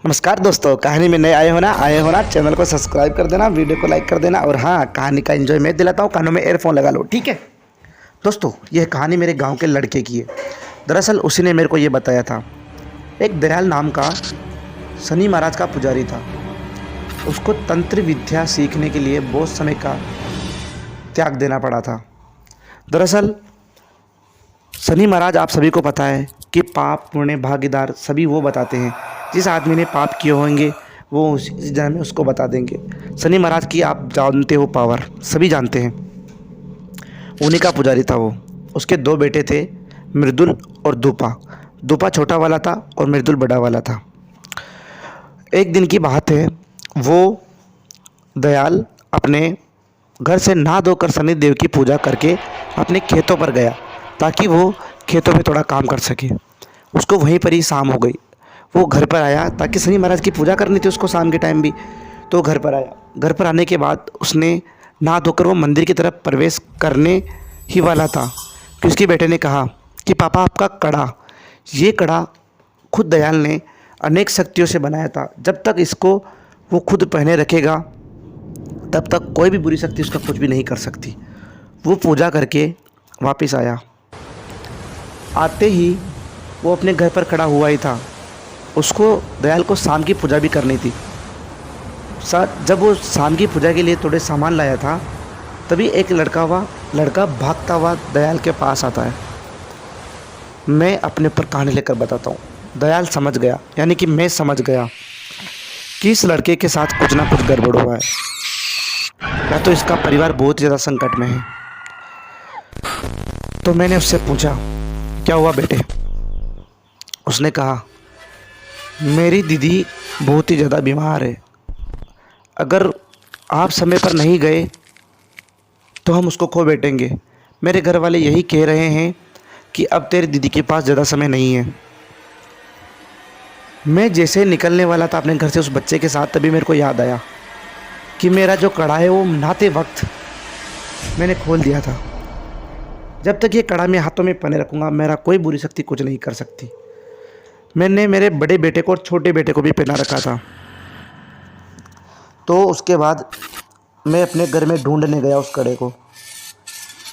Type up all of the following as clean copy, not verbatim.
नमस्कार दोस्तों, कहानी में नए आए हो ना चैनल को सब्सक्राइब कर देना, वीडियो को लाइक कर देना और हाँ, कहानी का एंजॉय मैं दिलाता हूँ। कानों में एयरफोन लगा लो, ठीक है दोस्तों। यह कहानी मेरे गांव के लड़के की है। दरअसल उसी ने मेरे को ये बताया था। एक दयाल नाम का शनि महाराज का पुजारी था। उसको तंत्र विद्या सीखने के लिए बहुत समय का त्याग देना पड़ा था। दरअसल शनि महाराज, आप सभी को पता है कि पाप पुण्य भागीदार सभी वो बताते हैं। जिस आदमी ने पाप किए होंगे वो इस जन्म में उसको बता देंगे। शनि महाराज की आप जानते हो पावर, सभी जानते हैं। उन्हीं का पुजारी था वो। उसके दो बेटे थे, मृदुल और दूपा। दूपा छोटा वाला था और मृदुल बड़ा वाला था। एक दिन की बात है, वो दयाल अपने घर से नहा धोकर शनि देव की पूजा करके अपने खेतों पर गया ताकि वो खेतों में थोड़ा काम कर सके। उसको वहीं पर ही शाम हो गई। वो घर पर आया ताकि शनि महाराज की पूजा करनी थी उसको शाम के टाइम भी, तो घर पर आया। घर पर आने के बाद उसने नहा धोकर वो मंदिर की तरफ प्रवेश करने ही वाला था कि उसके बेटे ने कहा कि पापा, आपका कड़ा, ये कड़ा खुद दयाल ने अनेक शक्तियों से बनाया था। जब तक इसको वो खुद पहने रखेगा तब तक कोई भी बुरी शक्ति उसका कुछ भी नहीं कर सकती। वो पूजा करके वापस आया। आते ही वो अपने घर पर खड़ा हुआ ही था। उसको दयाल को शाम की पूजा भी करनी थी। जब वो शाम की पूजा के लिए थोड़े सामान लाया था, तभी एक लड़का भागता हुआ दयाल के पास आता है। मैं अपने ऊपर कहानी लेकर बताता हूँ। दयाल समझ गया, यानी कि मैं समझ गया कि इस लड़के के साथ कुछ ना कुछ गड़बड़ हुआ है, या तो इसका परिवार बहुत ज़्यादा संकट में है। तो मैंने उससे पूछा, क्या हुआ बेटे? उसने कहा, मेरी दीदी बहुत ही ज़्यादा बीमार है। अगर आप समय पर नहीं गए तो हम उसको खो बैठेंगे। मेरे घर वाले यही कह रहे हैं कि अब तेरी दीदी के पास ज़्यादा समय नहीं है। मैं जैसे निकलने वाला था अपने घर से उस बच्चे के साथ, तभी मेरे को याद आया कि मेरा जो कड़ा है वो नहाते वक्त मैंने खोल दिया था। जब तक ये कड़ा मैं हाथों में पहने रखूँगा, मेरा कोई बुरी शक्ति कुछ नहीं कर सकती। मैंने मेरे बड़े बेटे को और छोटे बेटे को भी पहना रखा था। तो उसके बाद मैं अपने घर में ढूंढने गया उस कड़े को।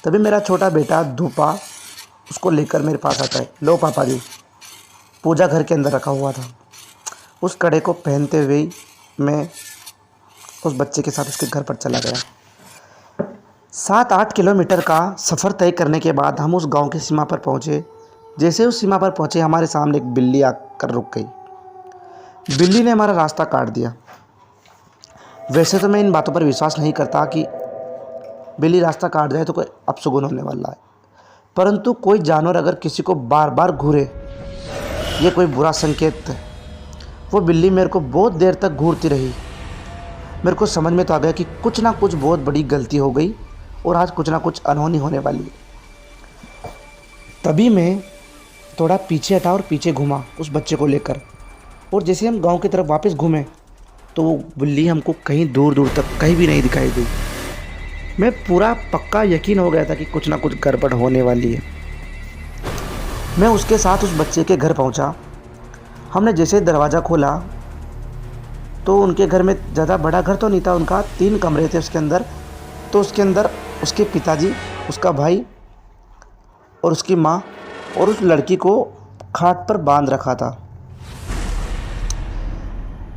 तभी मेरा छोटा बेटा धूपा उसको लेकर मेरे पास आता है। लो पापा जी, पूजा घर के अंदर रखा हुआ था। उस कड़े को पहनते हुए मैं उस बच्चे के साथ उसके घर पर चला गया। 7-8 किलोमीटर का सफ़र तय करने के बाद हम उस गांव की सीमा पर पहुंचे। जैसे उस सीमा पर पहुंचे, हमारे सामने एक बिल्ली आकर रुक गई। बिल्ली ने हमारा रास्ता काट दिया। वैसे तो मैं इन बातों पर विश्वास नहीं करता कि बिल्ली रास्ता काट जाए तो कोई अपशगुन होने वाला है, परंतु कोई जानवर अगर किसी को बार बार घूरे, ये कोई बुरा संकेत है। वो बिल्ली मेरे को बहुत देर तक घूरती रही। मेरे को समझ में तो आ गया कि कुछ ना कुछ बहुत बड़ी गलती हो गई और आज कुछ ना कुछ अनहोनी होने वाली है। तभी मैं थोड़ा पीछे हटा और पीछे घूमा उस बच्चे को लेकर, और जैसे हम गांव की तरफ वापस घूमे तो वो बिल्ली हमको कहीं दूर दूर तक कहीं भी नहीं दिखाई दी। मैं पूरा पक्का यकीन हो गया था कि कुछ ना कुछ गड़बड़ होने वाली है। मैं उसके साथ उस बच्चे के घर पहुंचा। हमने जैसे दरवाज़ा खोला तो उनके घर में ज़्यादा बड़ा घर तो नहीं था, उनका 3 कमरे थे उसके अंदर। तो उसके अंदर उसके पिताजी, उसका भाई और उसकी माँ और उस लड़की को खाट पर बांध रखा था।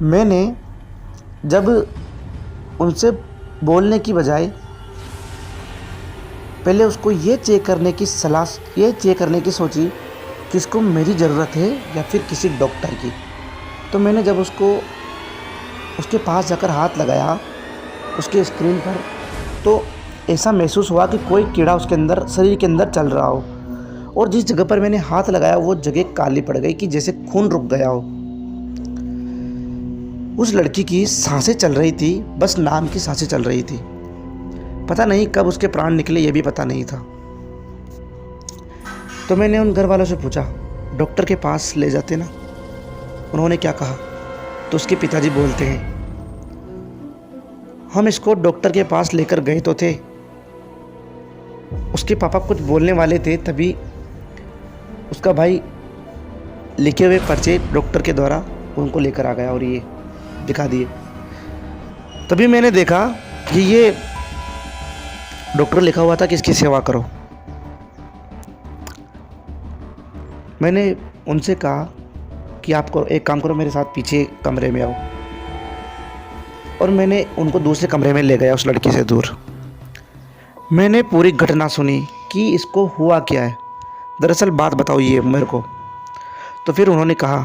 मैंने जब उनसे बोलने की बजाय पहले उसको ये चेक करने की सोची कि इसको मेरी ज़रूरत है या फिर किसी डॉक्टर की। तो मैंने जब उसके पास जाकर हाथ लगाया उसके स्क्रीन पर, तो ऐसा महसूस हुआ कि कोई कीड़ा उसके अंदर, शरीर के अंदर चल रहा हो। और जिस जगह पर मैंने हाथ लगाया वो जगह काली पड़ गई कि जैसे खून रुक गया हो। उस लड़की की सांसें चल रही थी, बस नाम की सांसें चल रही थी। पता नहीं कब उसके प्राण निकले, ये भी पता नहीं था। तो मैंने उन घर वालों से पूछा, डॉक्टर के पास ले जाते ना? उन्होंने क्या कहा? तो उसके पिताजी बोलते हैं, हम इसको डॉक्टर के पास लेकर गए तो थे। उसके पापा कुछ बोलने वाले थे, तभी उसका भाई लिखे हुए पर्चे डॉक्टर के द्वारा उनको लेकर आ गया और ये दिखा दिए। तभी मैंने देखा कि ये डॉक्टर लिखा हुआ था कि इसकी सेवा करो। मैंने उनसे कहा कि आप एक काम करो, मेरे साथ पीछे कमरे में आओ, और मैंने उनको दूसरे कमरे में ले गया उस लड़की से दूर। मैंने पूरी घटना सुनी कि इसको हुआ क्या है, दरअसल बात बताओ ये मेरे को। तो फिर उन्होंने कहा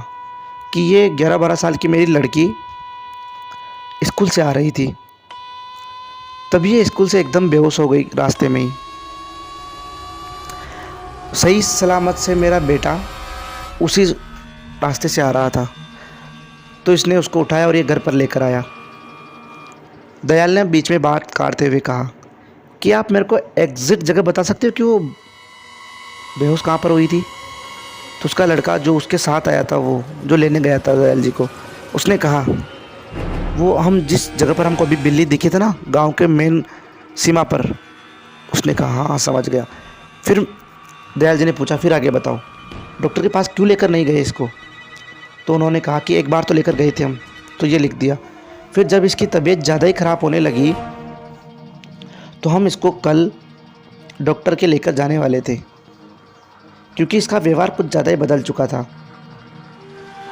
कि ये 11-12 साल की मेरी लड़की स्कूल से आ रही थी, तभी ये स्कूल से एकदम बेहोश हो गई रास्ते में ही। सही सलामत से मेरा बेटा उसी रास्ते से आ रहा था, तो इसने उसको उठाया और ये घर पर लेकर आया। दयाल ने बीच में बात काटते हुए कहा कि आप मेरे को एग्जैक्ट जगह बता सकते हो कि वो बेहोश कहाँ पर हुई थी? तो उसका लड़का जो उसके साथ आया था, वो जो लेने गया था दयाल जी को, उसने कहा वो हम जिस जगह पर हमको अभी बिल्ली दिखी थी ना, गांव के मेन सीमा पर। उसने कहा हाँ समझ गया। फिर दयाल जी ने पूछा फिर आगे बताओ, डॉक्टर के पास क्यों लेकर नहीं गए इसको? तो उन्होंने कहा कि एक बार तो लेकर गए थे हम, तो ये लिख दिया। फिर जब इसकी तबीयत ज़्यादा ही ख़राब होने लगी तो हम इसको कल डॉक्टर के लेकर जाने वाले थे, क्योंकि इसका व्यवहार कुछ ज़्यादा ही बदल चुका था।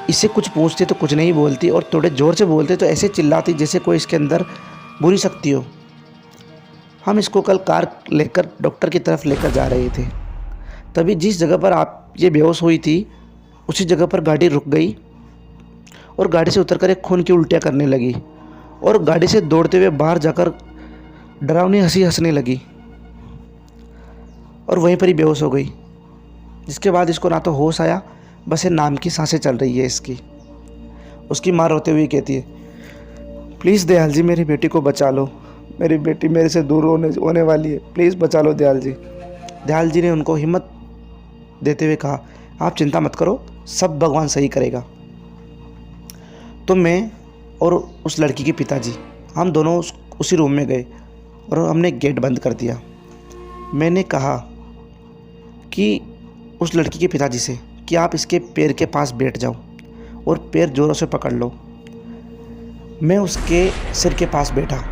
इससे कुछ पूछते तो कुछ नहीं बोलती, और थोड़े ज़ोर से बोलते तो ऐसे चिल्लाती जैसे कोई इसके अंदर बुरी शक्ति हो। हम इसको कल कार लेकर डॉक्टर की तरफ लेकर जा रहे थे, तभी जिस जगह पर आप ये बेहोश हुई थी उसी जगह पर गाड़ी रुक गई, और गाड़ी से उतरकर एक खून की उल्टियाँ करने लगी, और गाड़ी से दौड़ते हुए बाहर जाकर डरावनी हंसी हंसने लगी, और वहीं पर ही बेहोश हो गई। जिसके बाद इसको ना तो होश आया, बस ये नाम की सांसें चल रही है इसकी। उसकी माँ रोते हुए कहती है प्लीज़ दयाल जी मेरी बेटी को बचा लो, मेरी बेटी मेरे से दूर होने वाली है, प्लीज़ बचा लो दयाल जी। दयाल जी ने उनको हिम्मत देते हुए कहा आप चिंता मत करो, सब भगवान सही करेगा। तो मैं और उस लड़की के पिताजी हम दोनों उसी रूम में गए और हमने गेट बंद कर दिया। मैंने कहा कि उस लड़की के पिताजी से कि आप इसके पैर के पास बैठ जाओ और पैर ज़ोरों से पकड़ लो। मैं उसके सिर के पास बैठा।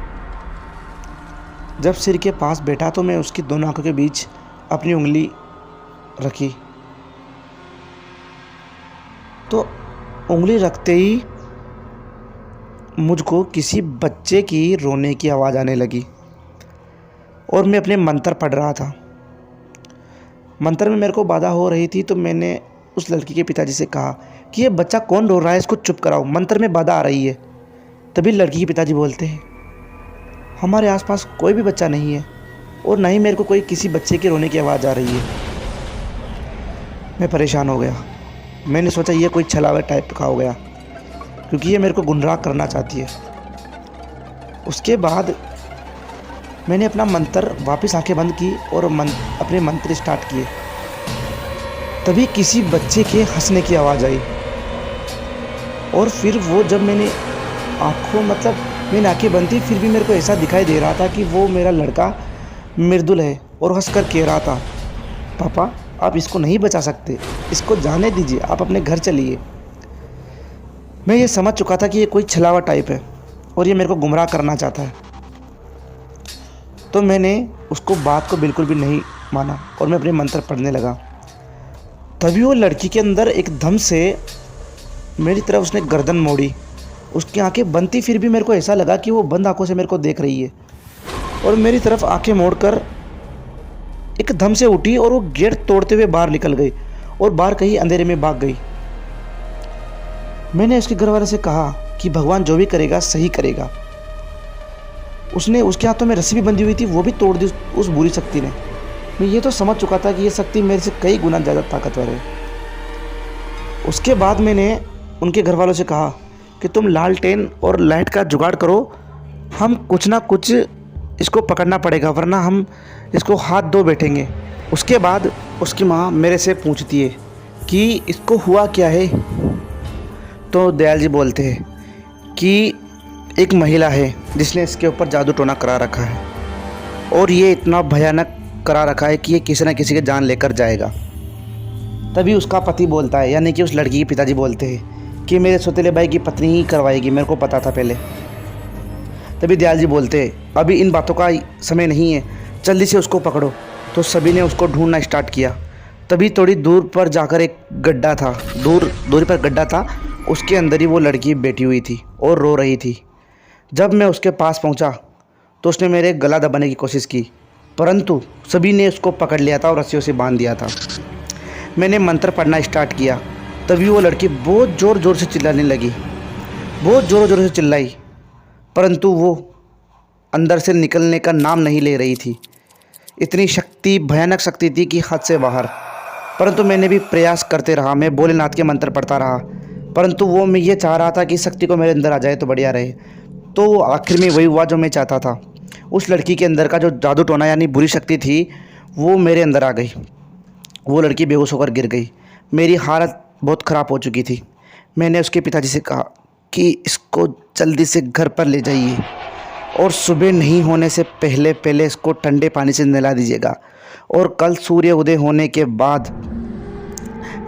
जब सिर के पास बैठा तो मैं उसकी दोनों आंखों के बीच अपनी उंगली रखी, तो उंगली रखते ही मुझको किसी बच्चे की रोने की आवाज़ आने लगी, और मैं अपने मंत्र पढ़ रहा था। मंत्र में मेरे को बाधा हो रही थी, तो मैंने उस लड़की के पिताजी से कहा कि ये बच्चा कौन रो रहा है, इसको चुप कराओ, मंत्र में बाधा आ रही है। तभी लड़की के पिताजी बोलते हैं हमारे आसपास कोई भी बच्चा नहीं है, और ना ही मेरे को कोई किसी बच्चे के रोने की आवाज़ आ रही है। मैं परेशान हो गया। मैंने सोचा ये कोई छलावा टाइप का हो गया, क्योंकि ये मेरे को गुमराह करना चाहती है। उसके बाद मैंने अपना मंत्र वापस आंखें बंद की और अपने मंत्र स्टार्ट किए। तभी किसी बच्चे के हंसने की आवाज़ आई, और फिर वो जब मैंने मैंने आंखें बंद थी, फिर भी मेरे को ऐसा दिखाई दे रहा था कि वो मेरा लड़का मृदुल है और हंसकर कह रहा था पापा आप इसको नहीं बचा सकते, इसको जाने दीजिए, आप अपने घर चलिए। मैं ये समझ चुका था कि ये कोई छलावा टाइप है और ये मेरे को गुमराह करना चाहता है। तो मैंने उसको बात को बिल्कुल भी नहीं माना और मैं अपने मंत्र पढ़ने लगा। तभी वो लड़की के अंदर एकदम से मेरी तरफ उसने गर्दन मोड़ी। उसकी आंखें बंद थी, फिर भी मेरे को ऐसा लगा कि वो बंद आंखों से मेरे को देख रही है, और मेरी तरफ आंखें मोड़कर एकदम से उठी और वो गेट तोड़ते हुए बाहर निकल गई और बाहर कहीं अंधेरे में भाग गई। मैंने उसके घर वाले से कहा कि भगवान जो भी करेगा सही करेगा। उसने उसके हाथों में रस्सी भी बंधी हुई थी, वो भी तोड़ दी उस बुरी शक्ति ने। मैं ये तो समझ चुका था कि ये शक्ति मेरे से कई गुना ज़्यादा ताकतवर है। उसके बाद मैंने उनके घर वालों से कहा कि तुम लालटेन और लाइट का जुगाड़ करो, हम कुछ ना कुछ इसको पकड़ना पड़ेगा, वरना हम इसको हाथ धो बैठेंगे। उसके बाद उसकी माँ मेरे से पूछती है कि इसको हुआ क्या है। तो दयाल जी बोलते हैं कि एक महिला है जिसने इसके ऊपर जादू टोना करा रखा है, और ये इतना भयानक करा रखा है कि ये किसी न किसी की जान लेकर जाएगा। तभी उसका पति बोलता है, यानी कि उस लड़की के पिताजी बोलते हैं कि मेरे सौतेले भाई की पत्नी ही करवाएगी, मेरे को पता था पहले। तभी दयाल जी बोलते, अभी इन बातों का समय नहीं है, जल्दी से उसको पकड़ो। तो सभी ने उसको ढूंढना स्टार्ट किया। तभी थोड़ी दूर पर जाकर एक गड्ढा था, दूरी पर गड्ढा था, उसके अंदर ही वो लड़की बैठी हुई थी और रो रही थी। जब मैं उसके पास पहुंचा तो उसने मेरे गला दबाने की कोशिश की, परंतु सभी ने उसको पकड़ लिया था और रस्सियों से बांध दिया था। मैंने मंत्र पढ़ना स्टार्ट किया, तभी वो लड़की बहुत ज़ोर ज़ोर से चिल्लाने लगी, बहुत ज़ोर ज़ोर से चिल्लाई, परंतु वो अंदर से निकलने का नाम नहीं ले रही थी। इतनी शक्ति, भयानक शक्ति थी कि हद से बाहर। परंतु मैंने भी प्रयास करते रहा, मैं भोलेनाथ के मंत्र पढ़ता रहा, परंतु वो मैं ये चाह रहा था कि शक्ति को मेरे अंदर आ जाए तो बढ़िया रहे। तो आखिर में वही हुआ जो मैं चाहता था। उस लड़की के अंदर का जो जादू टोना यानी बुरी शक्ति थी वो मेरे अंदर आ गई। वो लड़की बेहोश होकर गिर गई। मेरी हालत बहुत ख़राब हो चुकी थी। मैंने उसके पिताजी से कहा कि इसको जल्दी से घर पर ले जाइए और सुबह नहीं होने से पहले पहले इसको ठंडे पानी से नहला दीजिएगा, और कल सूर्य उदय होने के बाद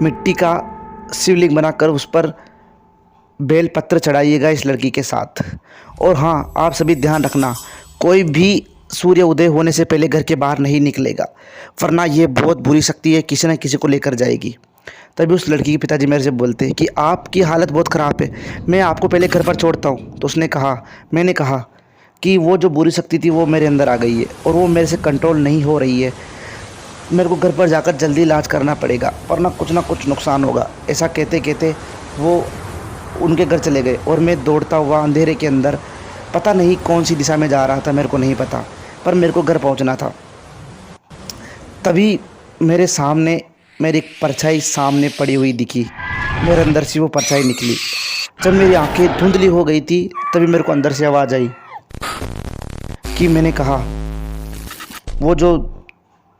मिट्टी का शिवलिंग बनाकर उस पर बेल पत्र चढ़ाइएगा इस लड़की के साथ। और हाँ, आप सभी ध्यान रखना, कोई भी सूर्य उदय होने से पहले घर के बाहर नहीं निकलेगा, वरना ये बहुत बुरी शक्ति है, किसी न किसी को लेकर जाएगी। तभी उस लड़की के पिताजी मेरे से बोलते हैं कि आपकी हालत बहुत ख़राब है, मैं आपको पहले घर पर छोड़ता हूँ। तो मैंने कहा कि वो जो बुरी शक्ति थी वो मेरे अंदर आ गई है और वो मेरे से कंट्रोल नहीं हो रही है, मेरे को घर पर जाकर जल्दी इलाज करना पड़ेगा वरना कुछ ना कुछ नुकसान होगा। ऐसा कहते कहते वो उनके घर चले गए और मैं दौड़ता हुआ अंधेरे के अंदर, पता नहीं कौन सी दिशा में जा रहा था, मेरे को नहीं पता, पर मेरे को घर पहुंचना था। तभी मेरे सामने मेरी एक परछाई सामने पड़ी हुई दिखी, मेरे अंदर से वो परछाई निकली। जब मेरी आंखें धुंधली हो गई थी तभी मेरे को अंदर से आवाज़ आई कि मैंने कहा, वो जो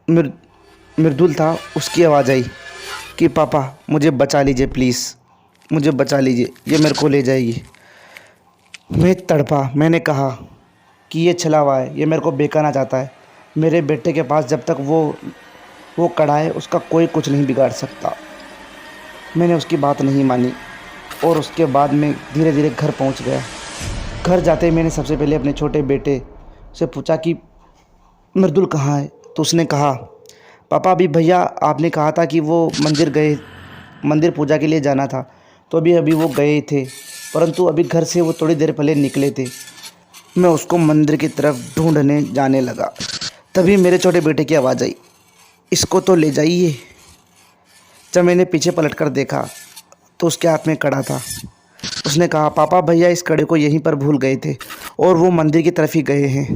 मृदुल था उसकी आवाज़ आई कि पापा मुझे बचा लीजिए, प्लीज़ मुझे बचा लीजिए, ये मेरे को ले जाएगी। मैं तड़पा, मैंने कहा कि ये छला हुआ है, ये मेरे को बेकाना चाहता है। मेरे बेटे के पास जब तक वो कड़ा है उसका कोई कुछ नहीं बिगाड़ सकता। मैंने उसकी बात नहीं मानी और उसके बाद मैं धीरे धीरे घर पहुंच गया। घर जाते ही मैंने सबसे पहले अपने छोटे बेटे से पूछा कि मृदुल कहाँ है। तो उसने कहा, पापा अभी भैया आपने कहा था कि वो मंदिर पूजा के लिए जाना था, तो अभी वो गए थे, परंतु अभी घर से वो थोड़ी देर पहले निकले थे। मैं उसको मंदिर की तरफ ढूंढने जाने लगा। तभी मेरे छोटे बेटे की आवाज़ आई, इसको तो ले जाइए। जब मैंने पीछे पलटकर देखा तो उसके हाथ में कड़ा था। उसने कहा, पापा भैया इस कड़े को यहीं पर भूल गए थे और वो मंदिर की तरफ ही गए हैं।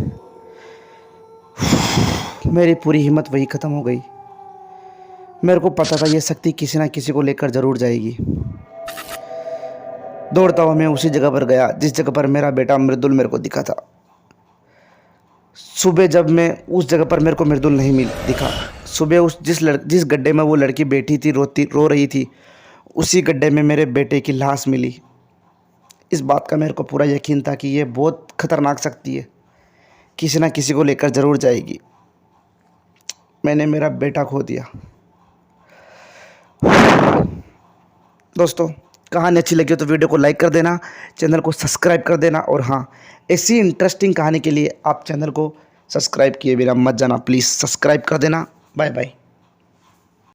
मेरी पूरी हिम्मत वही ख़त्म हो गई। मेरे को पता था ये शक्ति किसी ना किसी को लेकर ज़रूर जाएगी। दौड़ता हुआ मैं उसी जगह पर गया जिस जगह पर मेरा बेटा मृदुल मेरे को दिखा था। सुबह जब मैं उस जगह पर, मेरे को मृदुल नहीं दिखा। सुबह उस जिस गड्ढे में वो लड़की बैठी थी, रो रही थी, उसी गड्ढे में मेरे बेटे की लाश मिली। इस बात का मेरे को पूरा यकीन था कि ये बहुत ख़तरनाक शक्ति है, किसी ना किसी को लेकर ज़रूर जाएगी। मैंने मेरा बेटा खो दिया। दोस्तों, कहानी अच्छी लगी हो तो वीडियो को लाइक कर देना, चैनल को सब्सक्राइब कर देना, और हाँ, ऐसी इंटरेस्टिंग कहानी के लिए आप चैनल को सब्सक्राइब किए बिना मत जाना, प्लीज़ सब्सक्राइब कर देना। Bye bye.